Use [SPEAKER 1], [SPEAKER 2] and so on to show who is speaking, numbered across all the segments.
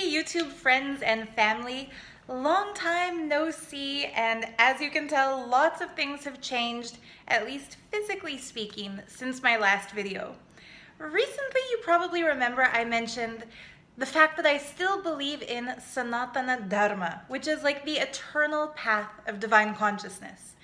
[SPEAKER 1] Hey YouTube friends and family, long time no see, and as you can tell, lots of things have changed, at least physically speaking, since my last video. Recently, you probably remember I mentioned the fact that I still believe in Sanatana Dharma, which is like the eternal path of divine consciousness.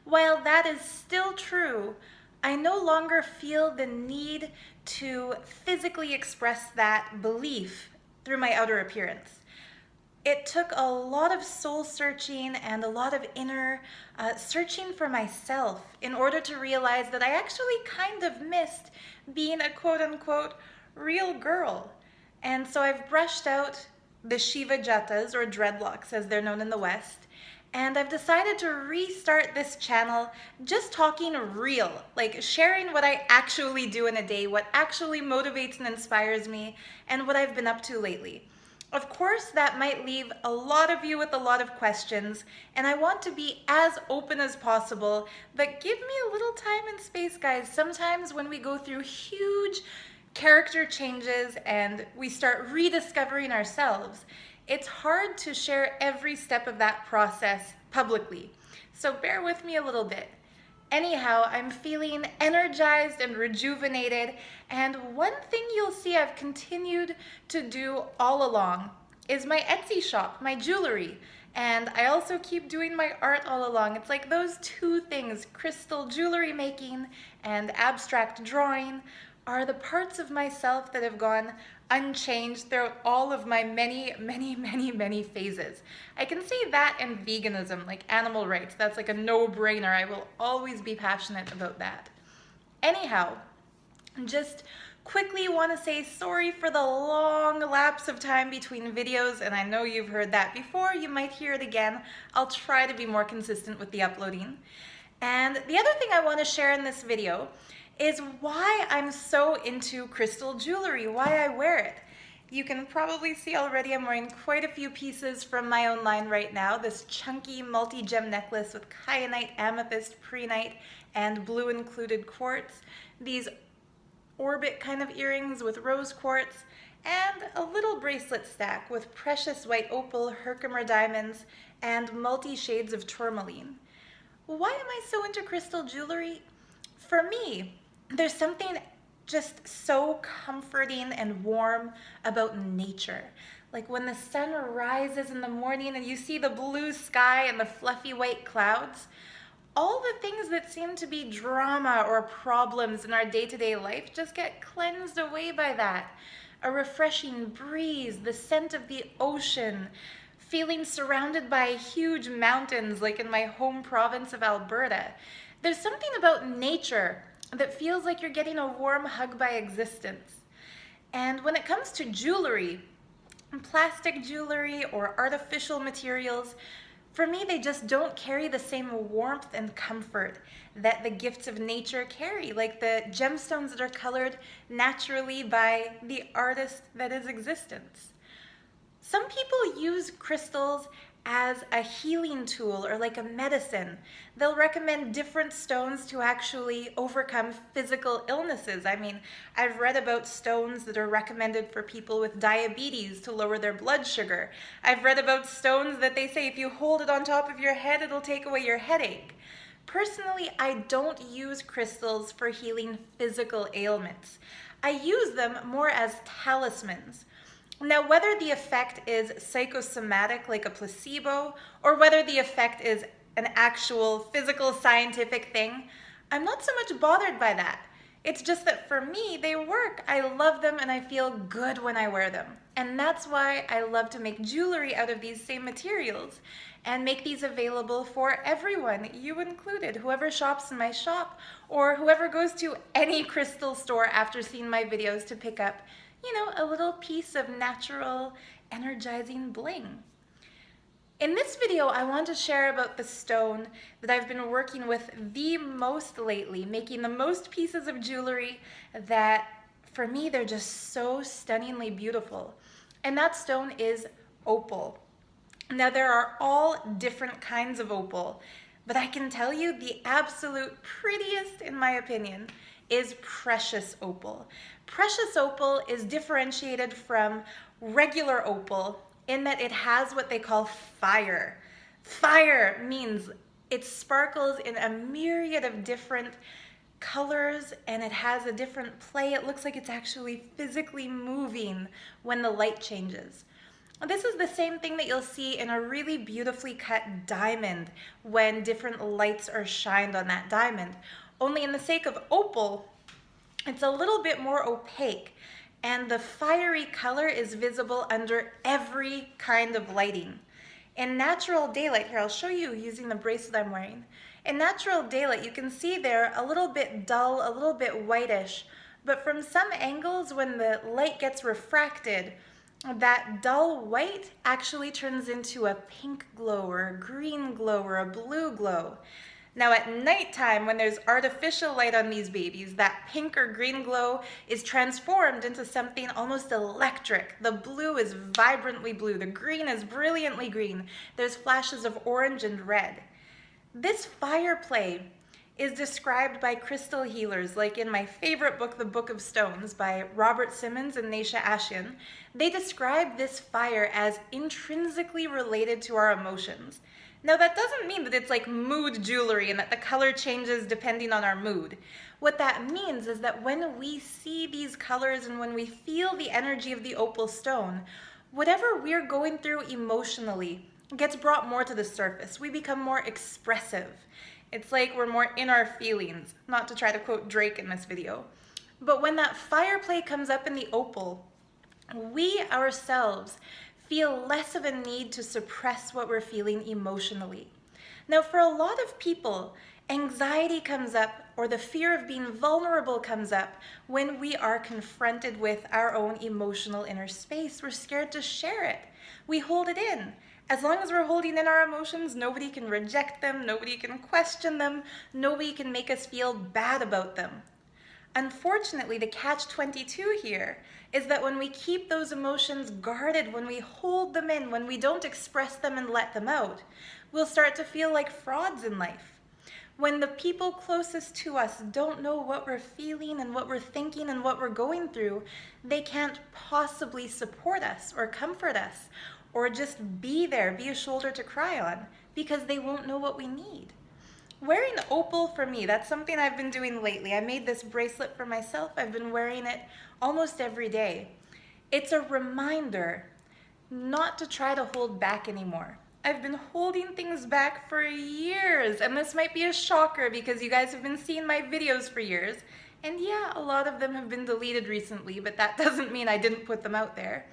[SPEAKER 1] While that is still true, I no longer feel the need to physically express that belief through my outer appearance. It took a lot of soul searching and a lot of inner searching for myself in order to realize that I actually kind of missed being a quote unquote real girl. And so I've brushed out the Shiva Jatas, or dreadlocks as they're known in the West, and I've decided to restart this channel just talking real, like sharing what I actually do in a day, what actually motivates and inspires me, and what I've been up to lately. Of course, that might leave a lot of you with a lot of questions, and I want to be as open as possible, but give me a little time and space, guys. Sometimes when we go through huge character changes and we start rediscovering ourselves, it's hard to share every step of that process publicly. So bear with me a little bit. Anyhow, I'm feeling energized and rejuvenated, and one thing you'll see I've continued to do all along is my Etsy shop, my jewelry. And I also keep doing my art all along. It's like those two things, crystal jewelry making and abstract drawing, are the parts of myself that have gone unchanged throughout all of my many phases. I can say that and veganism, like animal rights, that's like a no-brainer. I will always be passionate about that. Anyhow, just quickly want to say sorry for the long lapse of time between videos, and I know you've heard that before, you might hear it again. I'll try to be more consistent with the uploading. And the other thing I want to share in this video is why I'm so into crystal jewelry, why I wear it. You can probably see already I'm wearing quite a few pieces from my own line right now. This chunky multi-gem necklace with kyanite, amethyst, prehnite, and blue included quartz. These orbit kind of earrings with rose quartz, and a little bracelet stack with precious white opal, Herkimer diamonds, and multi-shades of tourmaline. Why am I so into crystal jewelry? For me, there's something just so comforting and warm about nature. Like when the sun rises in the morning and you see the blue sky and the fluffy white clouds, all the things that seem to be drama or problems in our day-to-day life just get cleansed away by that. A refreshing breeze, the scent of the ocean, feeling surrounded by huge mountains like in my home province of Alberta. There's something about nature that feels like you're getting a warm hug by existence. And when it comes to jewelry, plastic jewelry or artificial materials, for me, they just don't carry the same warmth and comfort that the gifts of nature carry, like the gemstones that are colored naturally by the artist that is existence. Some people use crystals as a healing tool or like a medicine. They'll recommend different stones to actually overcome physical illnesses. I mean, I've read about stones that are recommended for people with diabetes to lower their blood sugar. I've read about stones that they say if you hold it on top of your head, it'll take away your headache. Personally, I don't use crystals for healing physical ailments. I use them more as talismans. Now, whether the effect is psychosomatic like a placebo, or whether the effect is an actual physical scientific thing, I'm not so much bothered by that. It's just that for me, they work. I love them and I feel good when I wear them. And that's why I love to make jewelry out of these same materials and make these available for everyone, you included, whoever shops in my shop or whoever goes to any crystal store after seeing my videos to pick up, a little piece of natural, energizing bling. In this video, I want to share about the stone that I've been working with the most lately, making the most pieces of jewelry that, for me, they're just so stunningly beautiful. And that stone is opal. Now, there are all different kinds of opal, but I can tell you the absolute prettiest, in my opinion, is precious opal. Precious opal is differentiated from regular opal in that it has what they call fire. Fire means it sparkles in a myriad of different colors and it has a different play. It looks like it's actually physically moving when the light changes. This is the same thing that you'll see in a really beautifully cut diamond when different lights are shined on that diamond. Only in the sake of opal, it's a little bit more opaque and the fiery color is visible under every kind of lighting. In natural daylight, here I'll show you using the bracelet I'm wearing. In natural daylight, you can see there a little bit dull, a little bit whitish, but from some angles when the light gets refracted, that dull white actually turns into a pink glow or a green glow or a blue glow. Now at nighttime, when there's artificial light on these babies, that pink or green glow is transformed into something almost electric. The blue is vibrantly blue, the green is brilliantly green. There's flashes of orange and red. This fire play is described by crystal healers, like in my favorite book, The Book of Stones, by Robert Simmons and Naisha Ashian. They describe this fire as intrinsically related to our emotions. Now that doesn't mean that it's like mood jewelry and that the color changes depending on our mood. What that means is that when we see these colors and when we feel the energy of the opal stone, whatever we're going through emotionally gets brought more to the surface. We become more expressive. It's like we're more in our feelings, not to try to quote Drake in this video. But when that fire play comes up in the opal, we ourselves feel less of a need to suppress what we're feeling emotionally. Now, for a lot of people, anxiety comes up or the fear of being vulnerable comes up when we are confronted with our own emotional inner space. We're scared to share it. We hold it in. As long as we're holding in our emotions, nobody can reject them, nobody can question them, nobody can make us feel bad about them. Unfortunately, the catch-22 here is that when we keep those emotions guarded, when we hold them in, when we don't express them and let them out, we'll start to feel like frauds in life. When the people closest to us don't know what we're feeling and what we're thinking and what we're going through, they can't possibly support us or comfort us or just be there, be a shoulder to cry on, because they won't know what we need. Wearing opal for me, that's something I've been doing lately. I made this bracelet for myself. I've been wearing it almost every day. It's a reminder not to try to hold back anymore. I've been holding things back for years, and this might be a shocker because you guys have been seeing my videos for years. And yeah, a lot of them have been deleted recently, but that doesn't mean I didn't put them out there.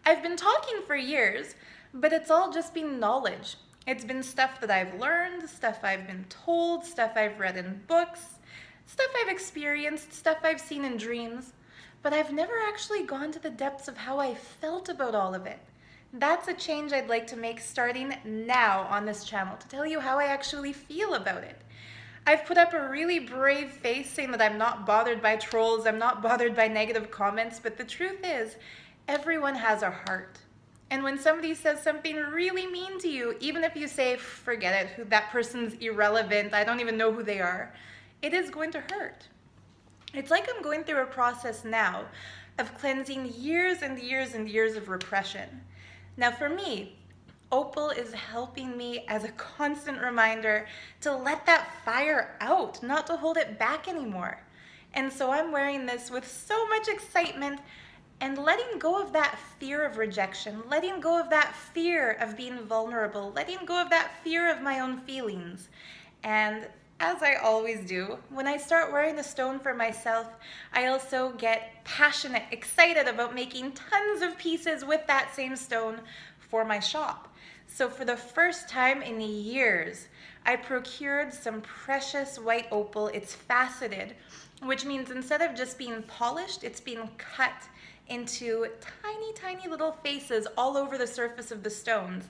[SPEAKER 1] I've been talking for years, but it's all just been knowledge. It's been stuff that I've learned, stuff I've been told, stuff I've read in books, stuff I've experienced, stuff I've seen in dreams, but I've never actually gone to the depths of how I felt about all of it. That's a change I'd like to make starting now on this channel, to tell you how I actually feel about it. I've put up a really brave face saying that I'm not bothered by trolls, I'm not bothered by negative comments, but the truth is, everyone has a heart. And when somebody says something really mean to you, even if you say, forget it, that person's irrelevant, I don't even know who they are, it is going to hurt. It's like I'm going through a process now of cleansing years and years and years of repression. Now for me, opal is helping me as a constant reminder to let that fire out, not to hold it back anymore. And so I'm wearing this with so much excitement and letting go of that fear of rejection, letting go of that fear of being vulnerable, letting go of that fear of my own feelings. And as I always do, when I start wearing the stone for myself, I also get passionate, excited about making tons of pieces with that same stone for my shop. So for the first time in years, I procured some precious white opal. It's faceted, which means instead of just being polished, it's being cut into tiny, tiny little faces all over the surface of the stones.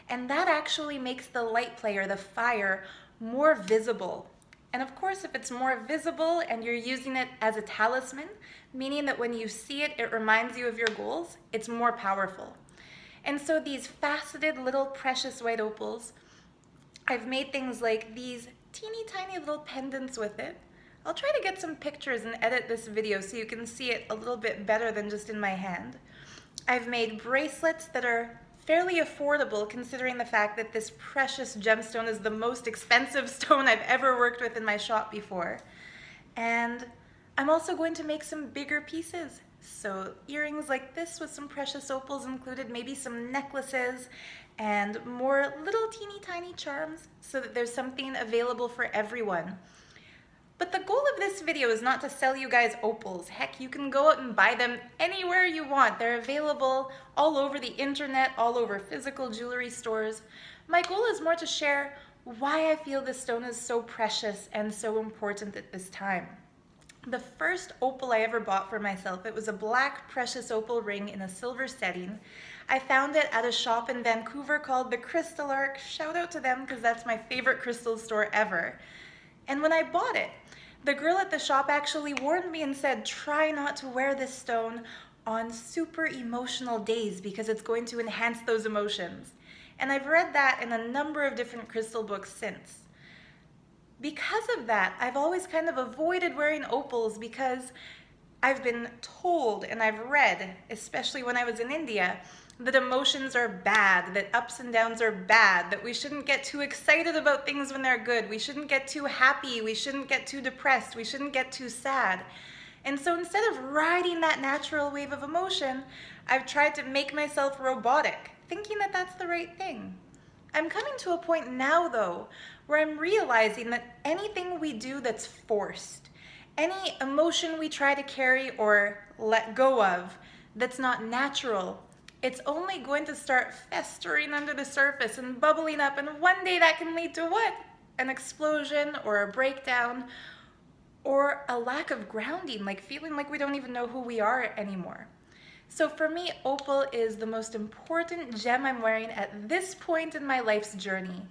[SPEAKER 1] And that actually makes the light play or the fire more visible. And of course, if it's more visible and you're using it as a talisman, meaning that when you see it, it reminds you of your goals, it's more powerful. And so these faceted little precious white opals, I've made things like these teeny tiny little pendants with it. I'll try to get some pictures and edit this video so you can see it a little bit better than just in my hand. I've made bracelets that are fairly affordable considering the fact that this precious gemstone is the most expensive stone I've ever worked with in my shop before. And I'm also going to make some bigger pieces. So earrings like this with some precious opals included, maybe some necklaces, and more little teeny tiny charms so that there's something available for everyone. But the goal of this video is not to sell you guys opals. Heck, you can go out and buy them anywhere you want. They're available all over the internet, all over physical jewelry stores. My goal is more to share why I feel this stone is so precious and so important at this time. The first opal I ever bought for myself, it was a black precious opal ring in a silver setting. I found it at a shop in Vancouver called the Crystal Arc. Shout out to them because that's my favorite crystal store ever. And when I bought it, the girl at the shop actually warned me and said, try not to wear this stone on super emotional days because it's going to enhance those emotions. And I've read that in a number of different crystal books since. Because of that, I've always kind of avoided wearing opals because I've been told and I've read, especially when I was in India, that emotions are bad, that ups and downs are bad, that we shouldn't get too excited about things when they're good, we shouldn't get too happy, we shouldn't get too depressed, we shouldn't get too sad. And so instead of riding that natural wave of emotion, I've tried to make myself robotic, thinking that that's the right thing. I'm coming to a point now, though, where I'm realizing that anything we do that's forced, any emotion we try to carry or let go of that's not natural, it's only going to start festering under the surface and bubbling up, and one day that can lead to what? An explosion or a breakdown or a lack of grounding, like feeling like we don't even know who we are anymore. So for me, opal is the most important gem I'm wearing at this point in my life's journey.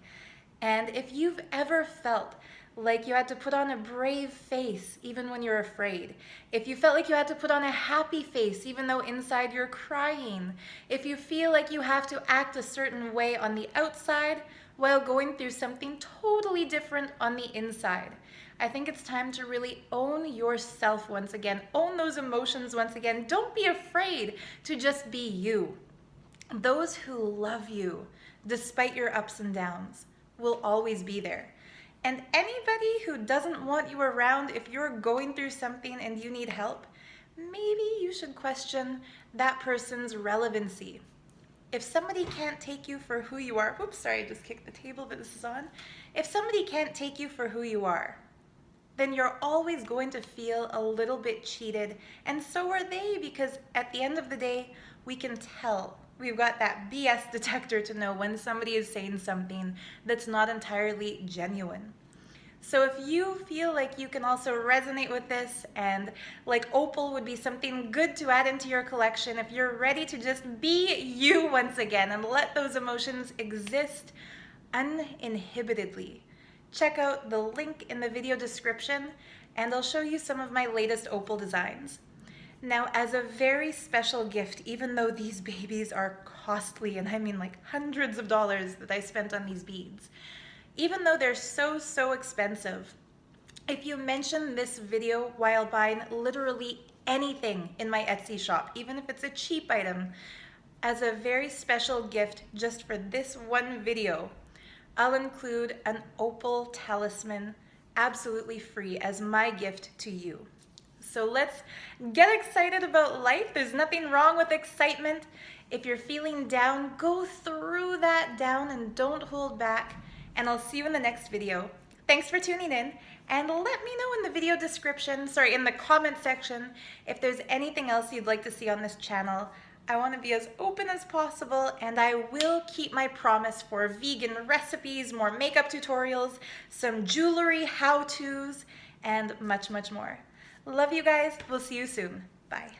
[SPEAKER 1] And if you've ever felt like you had to put on a brave face even when you're afraid, if you felt like you had to put on a happy face even though inside you're crying, if you feel like you have to act a certain way on the outside while going through something totally different on the inside, I think it's time to really own yourself once again, own those emotions once again. Don't be afraid to just be you. Those who love you, despite your ups and downs, will always be there. And anybody who doesn't want you around, if you're going through something and you need help, maybe you should question that person's relevancy. If somebody can't take you for who you are, whoops, sorry, I just kicked the table that this is on. If somebody can't take you for who you are, then you're always going to feel a little bit cheated, and so are they, because at the end of the day, we can tell. We've got that BS detector to know when somebody is saying something that's not entirely genuine. So if you feel like you can also resonate with this and like opal would be something good to add into your collection, if you're ready to just be you once again and let those emotions exist uninhibitedly, check out the link in the video description and I'll show you some of my latest opal designs. Now, as a very special gift, even though these babies are costly, and I mean like hundreds of dollars that I spent on these beads, even though they're so expensive, if you mention this video while buying literally anything in my Etsy shop, even if it's a cheap item, as a very special gift just for this one video, I'll include an opal talisman absolutely free as my gift to you. So let's get excited about life. There's nothing wrong with excitement. If you're feeling down, go through that down and don't hold back. And I'll see you in the next video. Thanks for tuning in, and let me know in the video description, in the comment section, if there's anything else you'd like to see on this channel. I want to be as open as possible, and I will keep my promise for vegan recipes, more makeup tutorials, some jewelry how-tos, and much more. Love you guys. We'll see you soon. Bye.